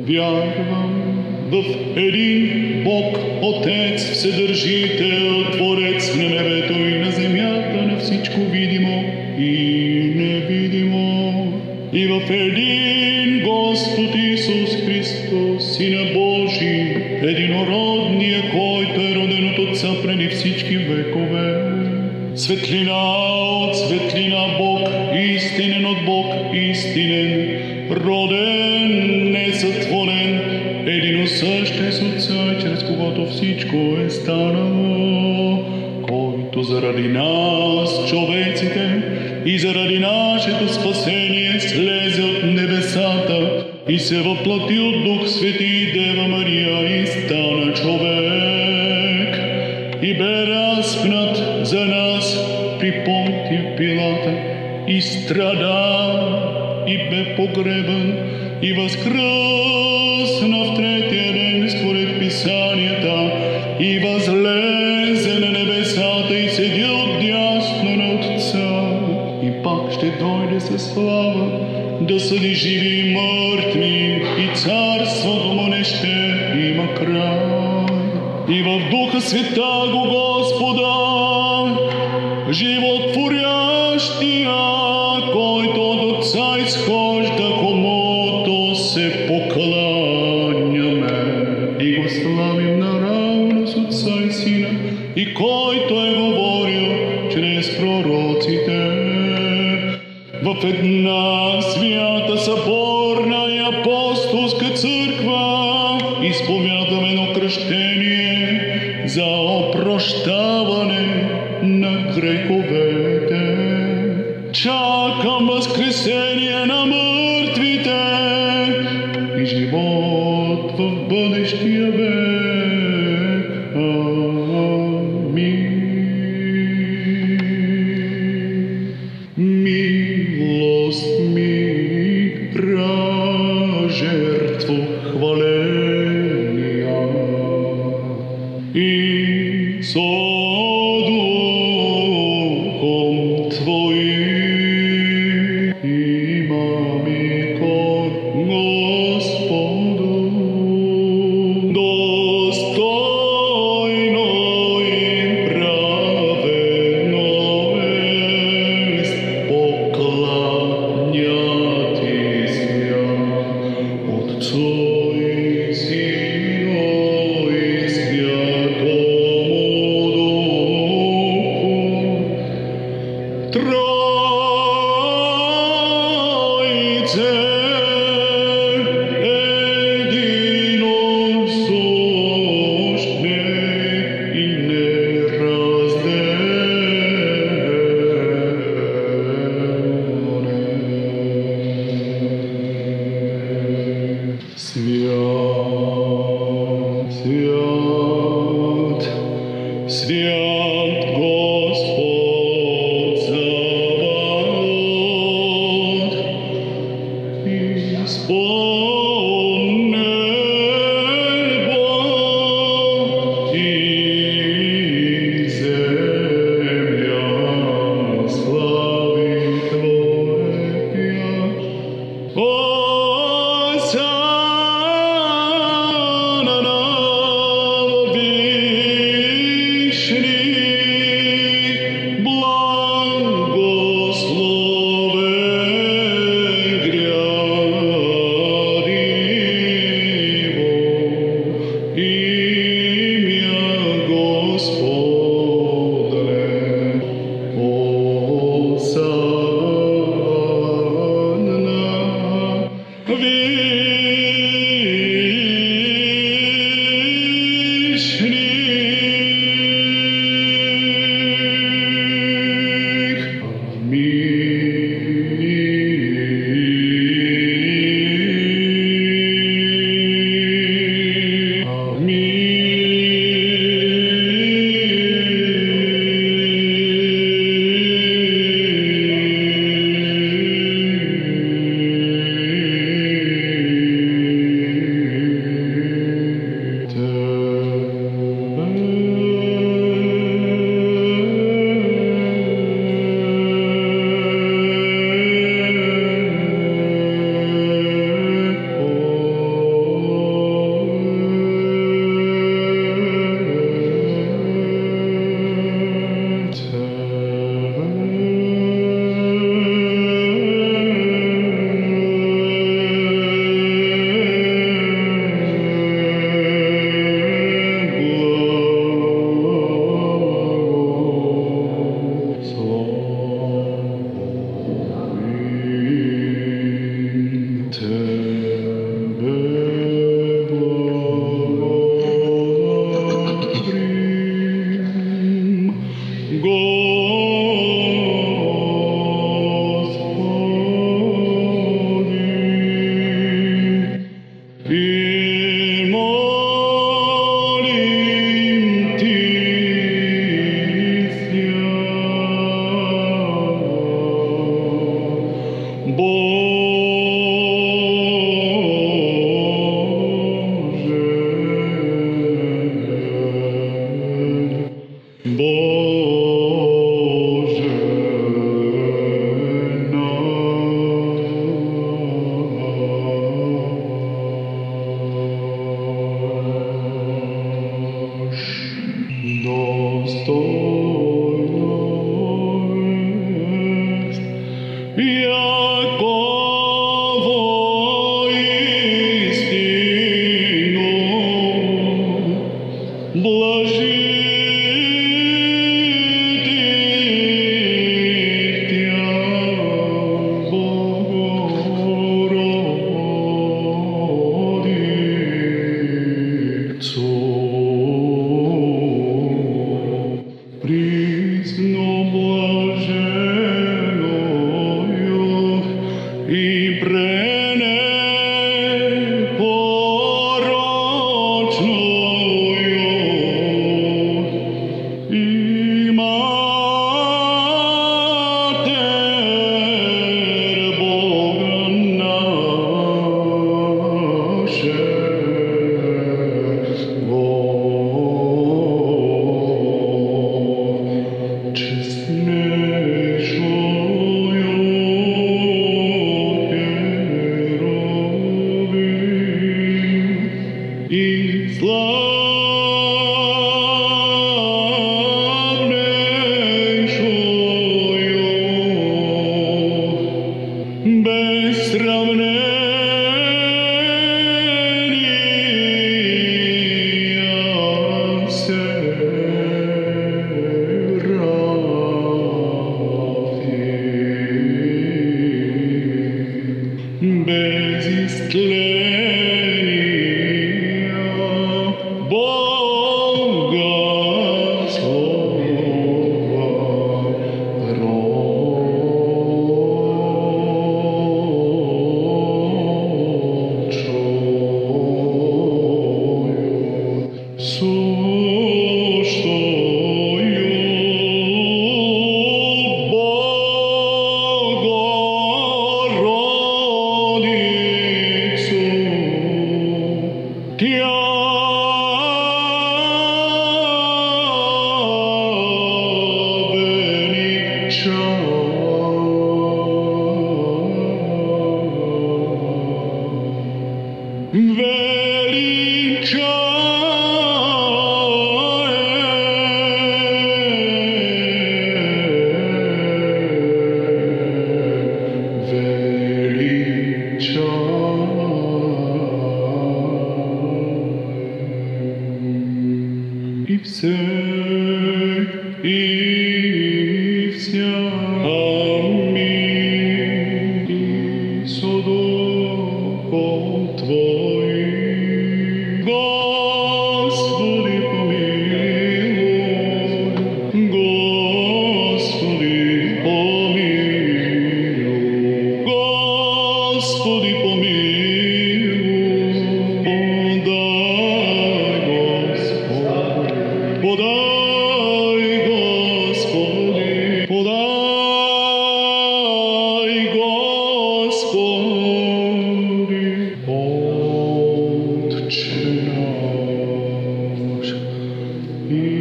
Вярвам в един Бог, Отец, Вседържител, Творец на небето и на земята, на всичко видимо и невидимо. И в един Господ Исус Христос, Сина Божий, единородния, който е роден от Отца преди всички векове. Светлина от светлина Бог, истинен от Бог, истинен, роден, несътворен, единосъщен с Отца, чрез когото всичко е станало, който заради нас, човеците, и заради нашето спасение слезе от небесата и се въплати от Дух Свети и Дева Мария и стана човек и бе разпнат за нас при Понтия Пилата и страда и бе погребан и възкръсна в третия ден според Писанията и възлезе на небесата и седи отдясно на Отца и пак ще дойде със слава да съди живи и мъртви и царството му не ще има край. И в Духа Света го Господа, животворящия, който от Отца изхожда, комуто се покланяме и го славим наравно с Отца и Сина, и който е говорил чрез пророците. В една свята съборна и апостолска църква изповядаме едно кръщение за опрощаване на греховете. Чакам възкресение на мъртвите и живот в бъдещия век. Амин. Милост мира, жертву хваления и со Духом Твоим имаме кор Господу. Достойно и праведно ест покланяти ся Отцу и Сину и Святому dostojno jest, jakowo istinu блажитых Тя, Богородицу. Присно блаженною и пренепорочною и Матерь Бога нашего, честнейшую херувим и славнейшую без сравнения Серафим, без истления Бога Слова пророчою, сущою Богородицу, Тя и все, и вся, аминь, и со Духом Твоим, Господи помилуй, Господи помилуй, Господи помилуй, подай, Господи, подай, Господи, Отче наш, иже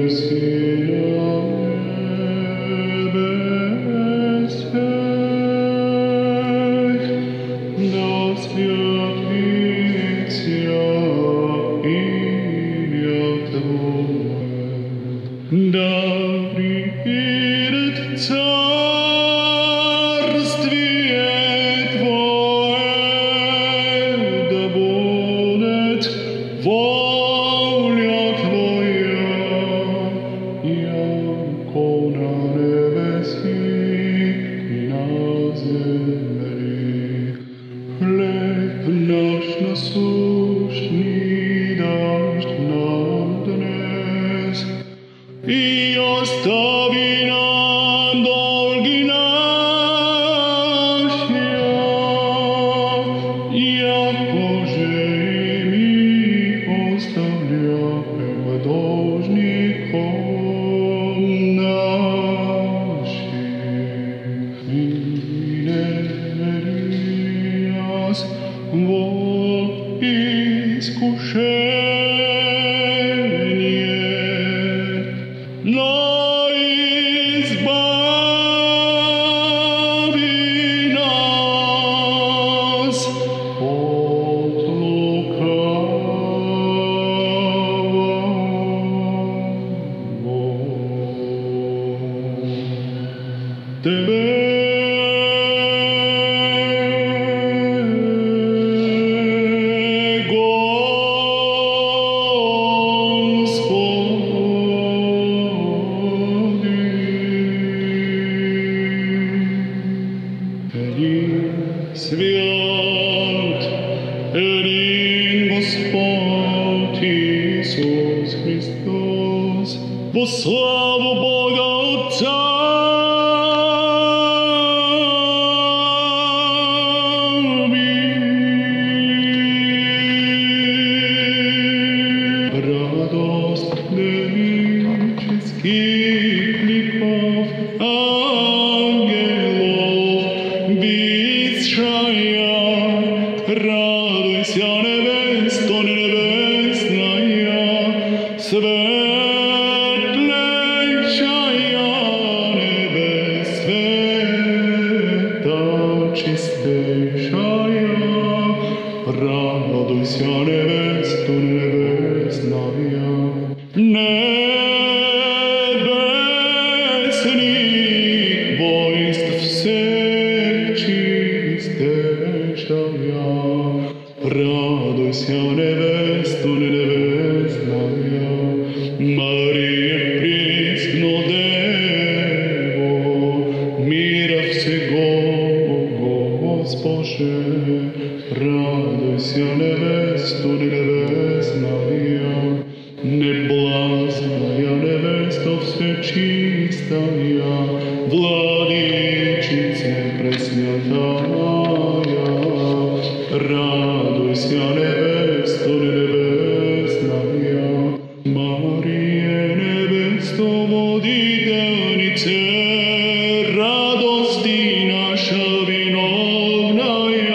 си на небесех, да святится имя Твое, да придет царствие Твое, да будет воля Твоя, яко на небеси и на земли. Хлеб наш насущный дашь нам днес, и остави нам долги наши, якоже и мы оставляем должником нашим. И не веди нас во искушение, Тебе, свят, един Господь Исус Христос, во славу Бога Отца. Радост демических ликов, ангелов, висшая, радуйся, невесто небесная, светлейшая небес, света чистейшая, радуйся, невесто небесная. Небесных войск всех чистейшая, радуйся, невесто небесная. Мария, присно Дево, мира всего Госпоже, радуйся, невесто небесная. Неблазная невесто всечистая, владычица пресвятая, радуйся, невесто небесная. Мария, невесто водительнице, радости наша виновная,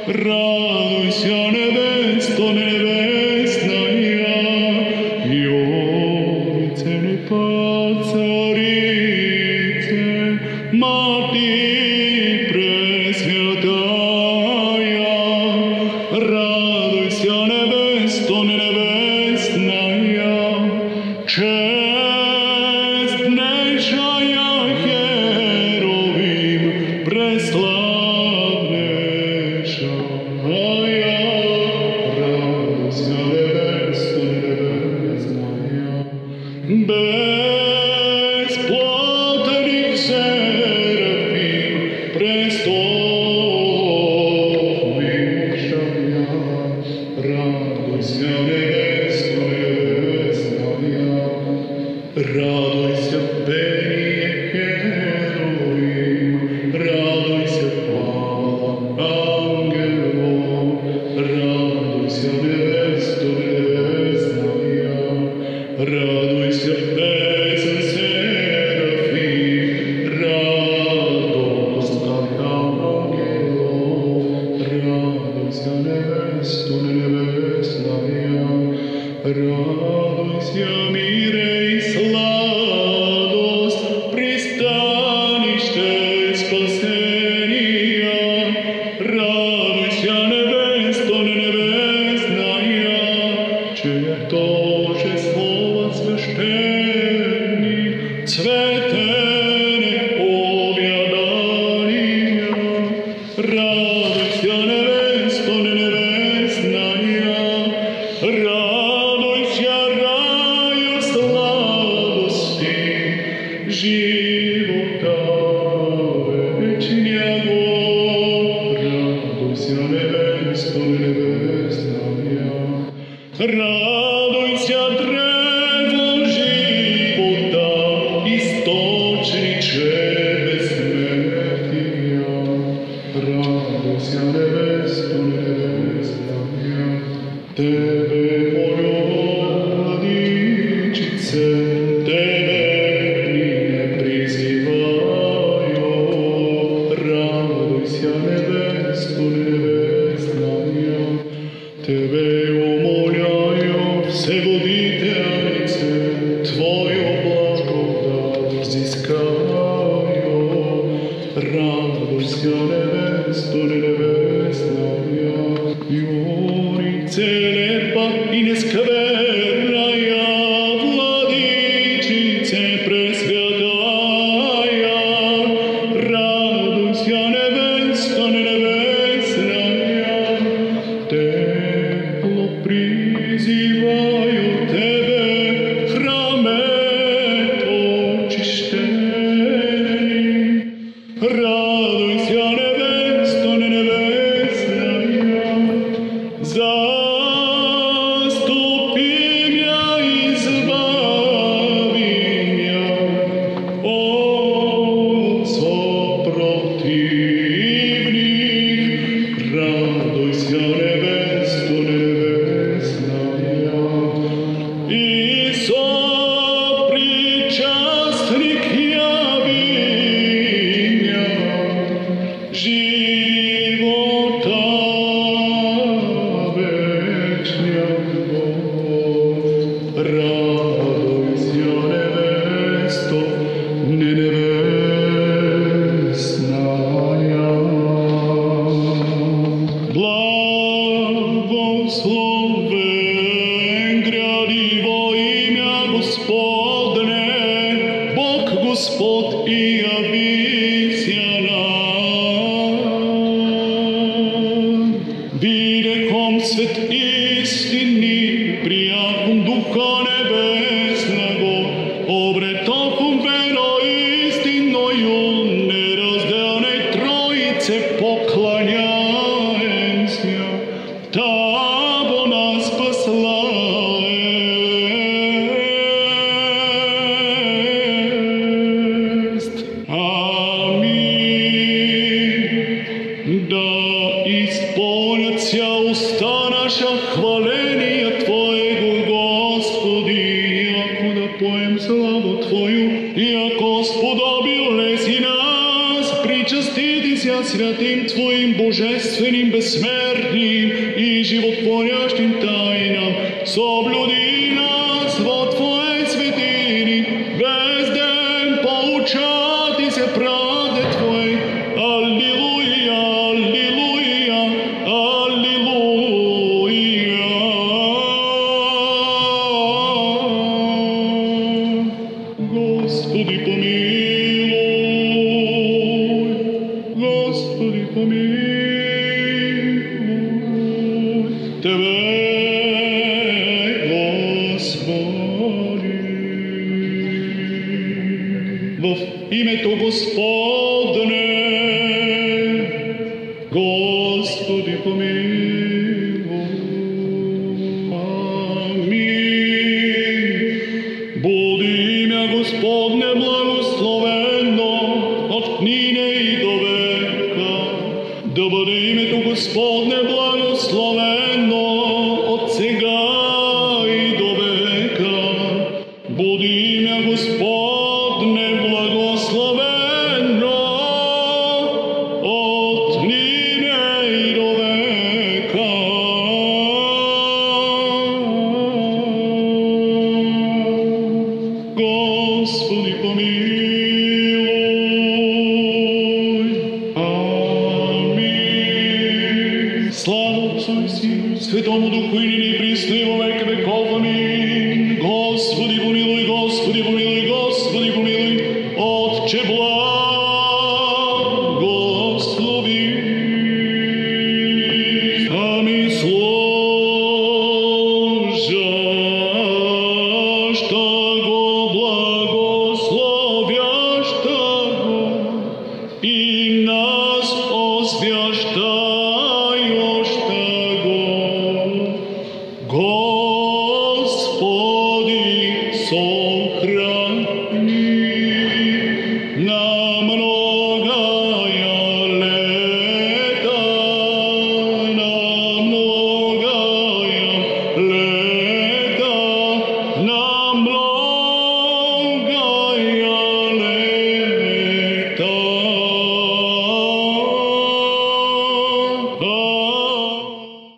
радуйся, невесто небесная. Царице, Мати пресвятая, радуйся, невесто небесная, честнейшая Херовим, преславнейшая, радуйся, невесто небесная. Бесплатных серафим, престол вышая, радуйся, невесто небесная. Радуйся, пение Херовим, радуйся, хвала ангелов, радуйся, невесто небесная. Радуйся, песен серафим, радость как ангелов, радуйся, невесто небесная. Радуйся, мире и сладость, пристанище спасения, радуйся, невесто небесная, чье тоже слово священник, цветение объядания, радуйся, невесто небесная, радуйся, раю сладости, живота вечного, радуйся, невесто небесная. Радуйся, древо живота, источниче бессмертия, радуйся, невесто небесная. Тебе, моя владычице, тебе ныне призываю, радуйся, невесто небесная. Тебе умоляю, Всеводитель, радуйся, невесто, не невестная. Благословен гряди во имя Господне, Бог Господ и явися нам. Видеком свет истини, прияком Духа Небесного, обретоком веро истинною, неразделной Троице поклоняемся. Табо нас послаест. Аминь. Да исполнятся уста наша хваления Твоего, Господи, яко да поем славу Твою, яко сподобил леси нас, причаститися святым Твоим божественным, бессмертным и животворящим тайнам, соблюди нас во Твоей святыни, весь день поучатися правде Твоей. Аллилуйя, аллилуйя, аллилуйя. Господи помилуй, Господи помилуй, Тебе, Господи. Во името Господне, Господи помилуй.